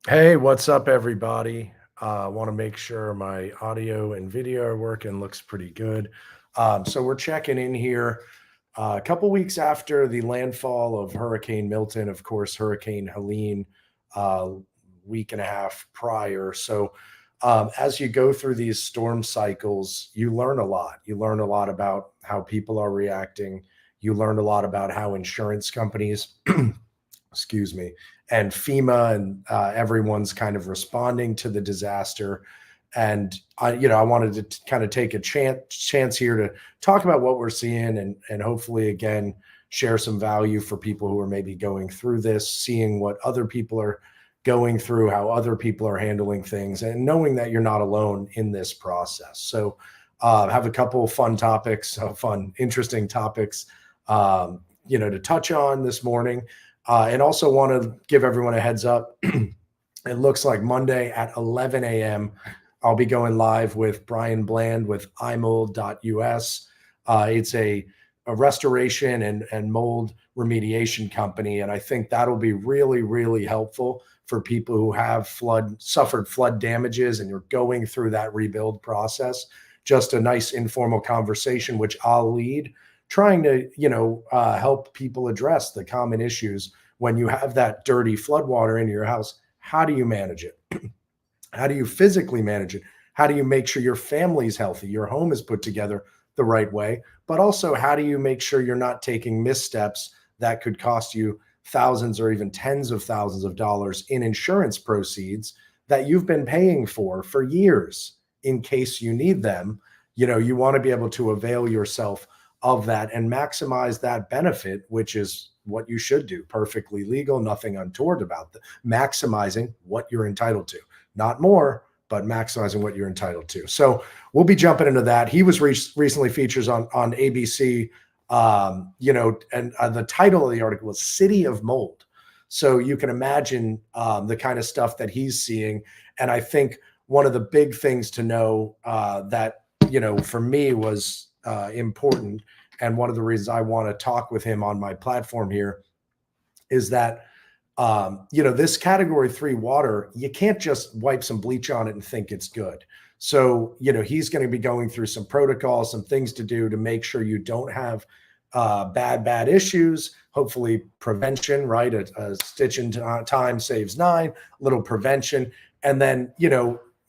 Hey, what's up, everybody? I want to make sure my audio and video are working. Looks pretty good. So we're checking in here a couple weeks after the landfall of Hurricane Milton, of course, Hurricane Helene, week and a half prior. So as you go through these storm cycles, you learn a lot. You learn a lot about how people are reacting. You learn a lot about how insurance companies excuse me, and FEMA and everyone's kind of responding to the disaster. And I wanted to kind of take a chance here to talk about what we're seeing and hopefully again share some value for people who are maybe going through this, seeing what other people are going through, how other people are handling things, and knowing that you're not alone in this process. So, have a couple of fun topics, interesting topics, to touch on this morning. And also want to give everyone a heads up. It looks like Monday at 11 a.m. I'll be going live with Brian Bland with iMold.us. It's a restoration and mold remediation company. And I think that'll be really, really helpful for people who have suffered flood damages and you're going through that rebuild process. Just a nice informal conversation, which I'll lead, trying to help people address the common issues when you have that dirty floodwater in your house. How do you manage it? How do you physically manage it? How do you make sure your family's healthy, your home is put together the right way? But also, how do you make sure you're not taking missteps that could cost you thousands or even tens of thousands of dollars in insurance proceeds that you've been paying for years in case you need them? You want to be able to avail yourself of that and maximize that benefit, which is what you should do. Perfectly legal, nothing untoward about that. Maximizing what you're entitled to, not more, but maximizing what you're entitled to. So we'll be jumping into that. He was recently featured on ABC, and the title of the article was "City of Mold." So you can imagine the kind of stuff that he's seeing. And I think one of the big things to know that for me was important, and one of the reasons I want to talk with him on my platform here is that this category 3 water, you can't just wipe some bleach on it and think it's good. So he's going to be going through some protocols, some things to do to make sure you don't have bad issues. Hopefully prevention, right? A stitch in time saves nine. A little prevention. And then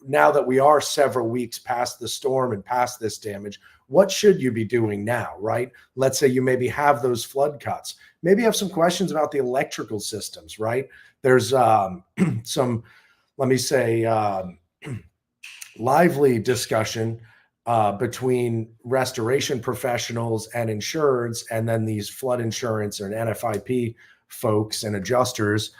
now that we are several weeks past the storm and past this damage, what should you be doing now, right? Let's say you maybe have those flood cuts. Maybe you have some questions about the electrical systems, right? There's some, let me say, lively discussion between restoration professionals and insureds, and then these flood insurance or NFIP folks and adjusters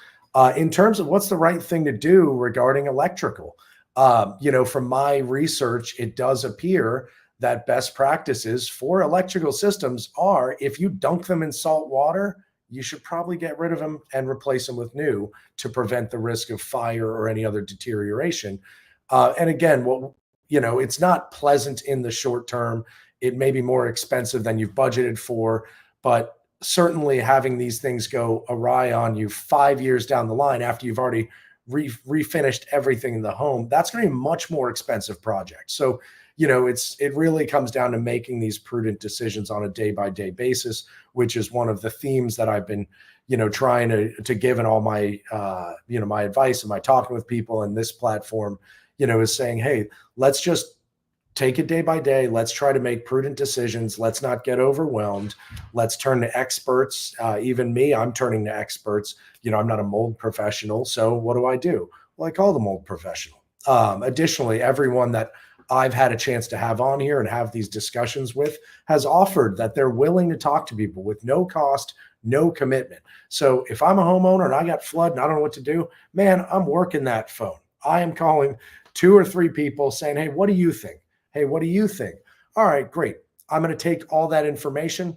in terms of what's the right thing to do regarding electrical. From my research, it does appear that best practices for electrical systems are, if you dunk them in salt water, you should probably get rid of them and replace them with new to prevent the risk of fire or any other deterioration. And again, it's not pleasant in the short term. It may be more expensive than you've budgeted for, but certainly having these things go awry on you 5 years down the line after you've already refinished everything in the home, that's going to be a much more expensive project. So it really comes down to making these prudent decisions on a day-by-day basis, which is one of the themes that I've been, trying to give in all my, my advice and my talking with people. And this platform, is saying, hey, let's just take it day by day. Let's try to make prudent decisions. Let's not get overwhelmed. Let's turn to experts. Even me, I'm turning to experts. I'm not a mold professional. So what do? Well, I call the mold professional. Additionally, everyone that I've had a chance to have on here and have these discussions with has offered that they're willing to talk to people with no cost, no commitment. So if I'm a homeowner and I got flood and I don't know what to do, man, I'm working that phone. I am calling 2 or 3 people saying, hey, what do you think? Hey, what do you think? All right, great. I'm going to take all that information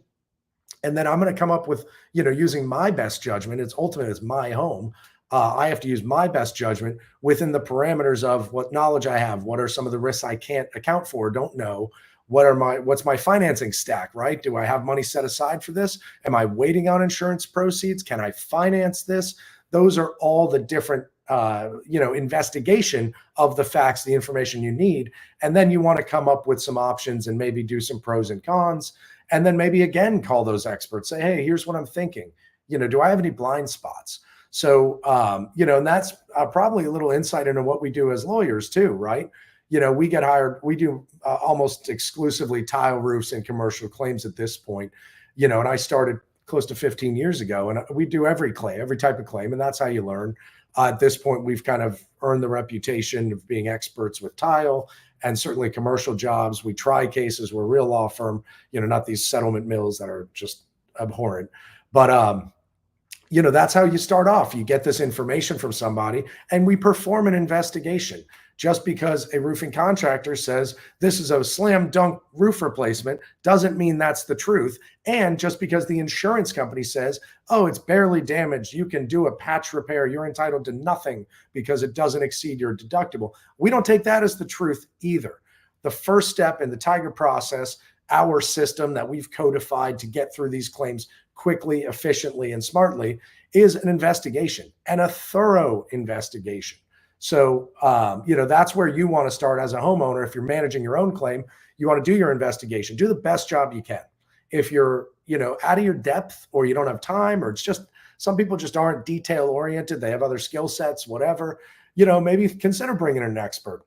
and then I'm going to come up with, using my best judgment. It's my home. I have to use my best judgment within the parameters of what knowledge I have. What are some of the risks I can't account for, don't know? What's my financing stack, right? Do I have money set aside for this? Am I waiting on insurance proceeds? Can I finance this? Those are all the different investigation of the facts, the information you need. And then you want to come up with some options and maybe do some pros and cons. And then maybe again, call those experts, say, hey, here's what I'm thinking. Do I have any blind spots? So, and that's probably a little insight into what we do as lawyers too, right? We get hired, we do almost exclusively tile roofs and commercial claims at this point, and I started close to 15 years ago, and we do every claim, every type of claim. And that's how you learn. At this point, we've kind of earned the reputation of being experts with tile and certainly commercial jobs. We try cases. We're a real law firm, not these settlement mills that are just abhorrent. But, that's how you start off. You get this information from somebody and we perform an investigation. Just because a roofing contractor says this is a slam dunk roof replacement doesn't mean that's the truth. And just because the insurance company says, oh, it's barely damaged, you can do a patch repair, you're entitled to nothing because it doesn't exceed your deductible. We don't take that as the truth either. The first step in the Tiger process, our system that we've codified to get through these claims quickly, efficiently, and smartly, is an investigation, and a thorough investigation. So, that's where you want to start as a homeowner. If you're managing your own claim, you want to do your investigation, do the best job you can. If you're, out of your depth, or you don't have time, or it's just, some people just aren't detail oriented, they have other skill sets, whatever, maybe consider bringing in an expert.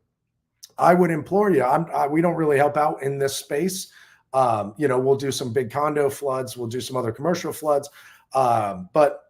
I would implore you, we don't really help out in this space. We'll do some big condo floods, we'll do some other commercial floods. But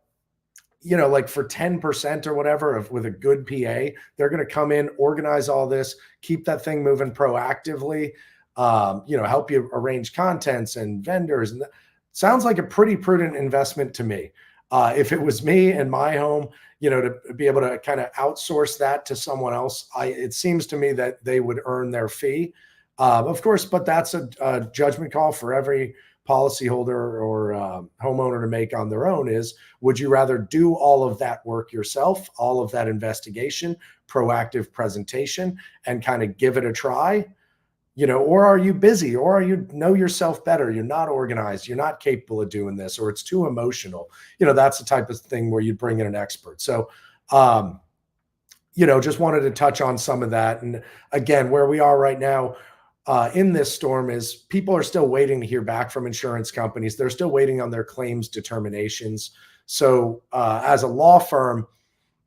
like for 10% or whatever with a good PA, they're going to come in, organize all this, keep that thing moving proactively, help you arrange contents and vendors. And sounds like a pretty prudent investment to me. If it was me and my home, to be able to kind of outsource that to someone else, it seems to me that they would earn their fee. Of course, but that's a judgment call for every policyholder or homeowner to make on their own. Is, would you rather do all of that work yourself, all of that investigation, proactive presentation, and kind of give it a try, or are you busy, or are you know yourself better, you're not organized, you're not capable of doing this, or it's too emotional, that's the type of thing where you bring in an expert. So, just wanted to touch on some of that. And again, where we are right now, in this storm is people are still waiting to hear back from insurance companies. They're still waiting on their claims determinations. So as a law firm,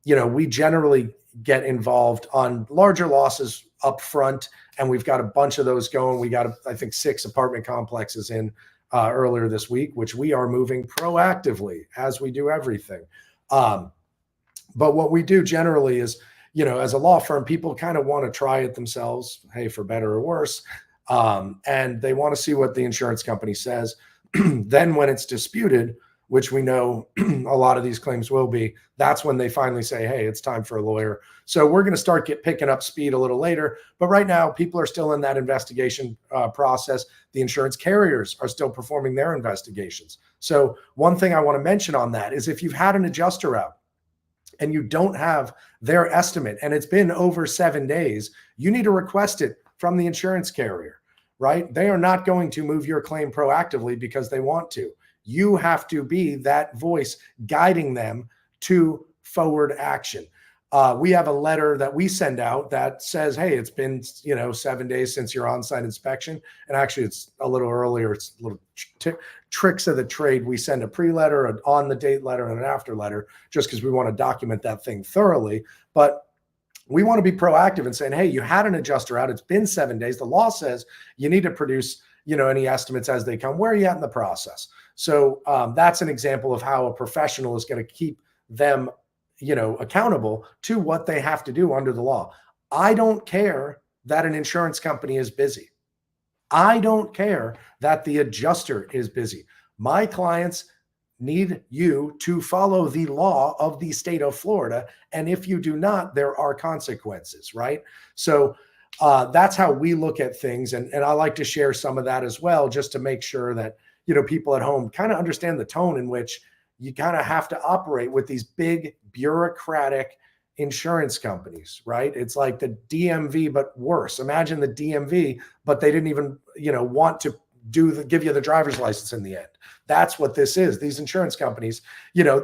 we generally get involved on larger losses up front, and we've got a bunch of those going. We got, I think, 6 apartment complexes in earlier this week, which we are moving proactively as we do everything. But what we do generally is, as a law firm, people kind of want to try it themselves, hey, for better or worse. And they want to see what the insurance company says. Then when it's disputed, which we know a lot of these claims will be, that's when they finally say, hey, it's time for a lawyer. So we're going to start picking up speed a little later. But right now, people are still in that investigation process. The insurance carriers are still performing their investigations. So one thing I want to mention on that is, if you've had an adjuster out and you don't have their estimate, and it's been over 7 days, you need to request it from the insurance carrier, right? They are not going to move your claim proactively because they want to. You have to be that voice guiding them to forward action. We have a letter that we send out that says, hey, it's been 7 days since your on-site inspection. And actually, it's a little earlier. It's a little tricks of the trade. We send a pre-letter, an on-the-date letter, and an after letter, just because we want to document that thing thoroughly. But we want to be proactive and saying, hey, you had an adjuster out. It's been 7 days. The law says you need to produce any estimates as they come. Where are you at in the process? So that's an example of how a professional is going to keep them accountable to what they have to do under the law. I don't care that an insurance company is busy. I don't care that the adjuster is busy. My clients need you to follow the law of the state of Florida. And if you do not, there are consequences, right? So that's how we look at things. And I like to share some of that as well, just to make sure that, people at home kind of understand the tone in which you kind of have to operate with these big bureaucratic insurance companies, right? It's like the DMV, but worse. Imagine the DMV, but they didn't even, want to give you the driver's license in the end. That's what this is. These insurance companies,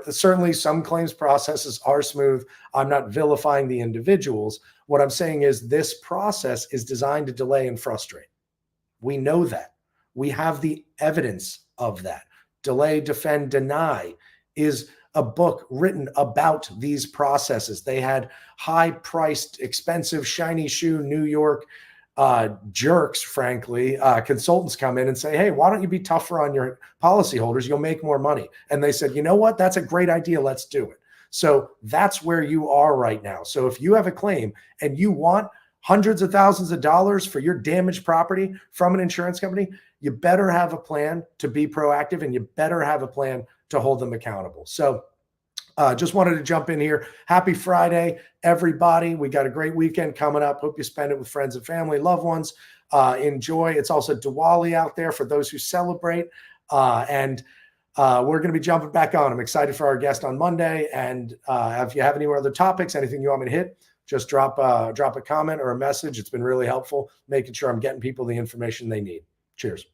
certainly some claims processes are smooth. I'm not vilifying the individuals. What I'm saying is this process is designed to delay and frustrate. We know that. We have the evidence of that. Delay, Defend, Deny is a book written about these processes. They had high-priced, expensive, shiny shoe, New York jerks, frankly, consultants come in and say, hey, why don't you be tougher on your policyholders? You'll make more money. And they said, you know what? That's a great idea. Let's do it. So that's where you are right now. So if you have a claim and you want hundreds of thousands of dollars for your damaged property from an insurance company, you better have a plan to be proactive, and you better have a plan to hold them accountable. So just wanted to jump in here. Happy Friday, everybody. We got a great weekend coming up. Hope you spend it with friends and family, loved ones. Enjoy. It's also Diwali out there for those who celebrate. And we're going to be jumping back on. I'm excited for our guest on Monday. And if you have any other topics, anything you want me to hit, just drop a comment or a message. It's been really helpful making sure I'm getting people the information they need. Cheers.